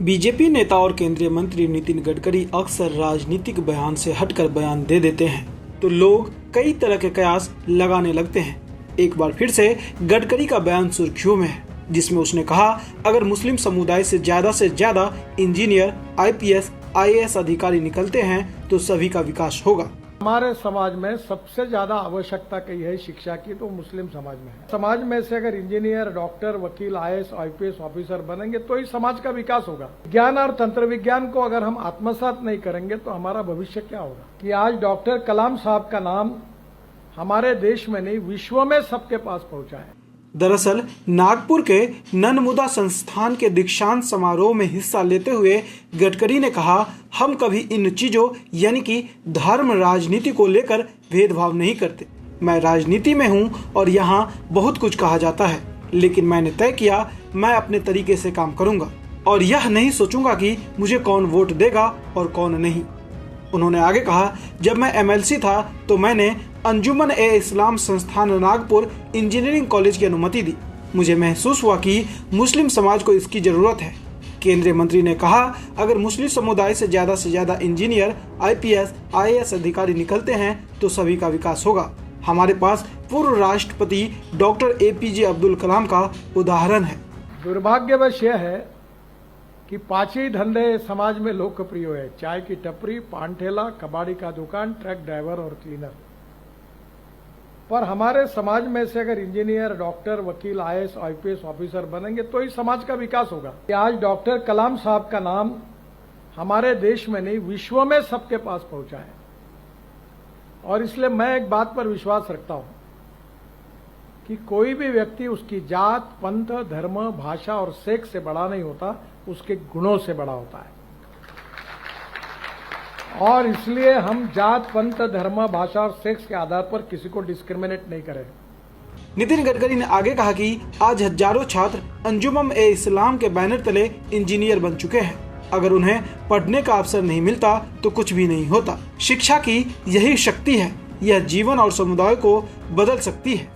BJP नेता और केंद्रीय मंत्री नितिन गडकरी अक्सर राजनीतिक बयान से हटकर बयान दे देते हैं तो लोग कई तरह के कयास लगाने लगते हैं। एक बार फिर से गडकरी का बयान सुर्खियों में है, जिसमें उसने कहा, अगर मुस्लिम समुदाय से ज्यादा इंजीनियर, आईपीएस, आईएएस अधिकारी निकलते हैं तो सभी का विकास होगा। हमारे समाज में सबसे ज्यादा आवश्यकता कही है शिक्षा की, तो मुस्लिम समाज में है। समाज में से अगर इंजीनियर, डॉक्टर, वकील, आईएएस, आईपीएस ऑफिसर बनेंगे तो ही समाज का विकास होगा। ज्ञान और तंत्र विज्ञान को अगर हम आत्मसात नहीं करेंगे तो हमारा भविष्य क्या होगा। कि आज डॉक्टर कलाम साहब का नाम हमारे देश में नहीं, विश्व में सबके पास पहुंचा है। दरअसल नागपुर के ननमुदा संस्थान के दीक्षांत समारोह में हिस्सा लेते हुए गडकरी ने कहा, हम कभी इन चीजों यानी कि धर्म राजनीति को लेकर भेदभाव नहीं करते। मैं राजनीति में हूं और यहां बहुत कुछ कहा जाता है, लेकिन मैंने तय किया मैं अपने तरीके से काम करूंगा और यह नहीं सोचूंगा कि मुझे कौन वोट देगा और कौन नहीं। उन्होंने आगे कहा, जब मैं एमएलसी था तो मैंने अंजुमन ए इस्लाम संस्थान नागपुर इंजीनियरिंग कॉलेज की अनुमति दी। मुझे महसूस हुआ कि मुस्लिम समाज को इसकी जरूरत है। केंद्रीय मंत्री ने कहा, अगर मुस्लिम समुदाय से ज्यादा इंजीनियर, आईपीएस, आईएएस अधिकारी निकलते हैं तो सभी का विकास होगा। हमारे पास पूर्व राष्ट्रपति डॉक्टर एपीजे अब्दुल कलाम का उदाहरण है। दुर्भाग्यवश यह है कि 5 ही धंधे समाज में लोकप्रिय है: चाय की टपरी, पान ठेला, कबाड़ी का दुकान, ट्रक ड्राइवर और क्लीनर। पर हमारे समाज में से अगर इंजीनियर, डॉक्टर, वकील, आईएएस, आईपीएस ऑफिसर बनेंगे तो ही समाज का विकास होगा। कि आज डॉक्टर कलाम साहब का नाम हमारे देश में नहीं, विश्व में सबके पास पहुंचा है। और इसलिए मैं एक बात पर विश्वास रखता हूं कि कोई भी व्यक्ति उसकी जात, पंथ, धर्म, भाषा और सेक्स से बड़ा नहीं होता, उसके गुणों से बड़ा होता है। और इसलिए हम जात, पंथ, धर्म, भाषा और सेक्स के आधार पर किसी को डिस्क्रिमिनेट नहीं करें। नितिन गडकरी ने आगे कहा कि आज हजारों छात्र अंजुमन ए इस्लाम के बैनर तले इंजीनियर बन चुके हैं। अगर उन्हें पढ़ने का अवसर नहीं मिलता तो कुछ भी नहीं होता। शिक्षा की यही शक्ति है, यह जीवन और समुदाय को बदल सकती है।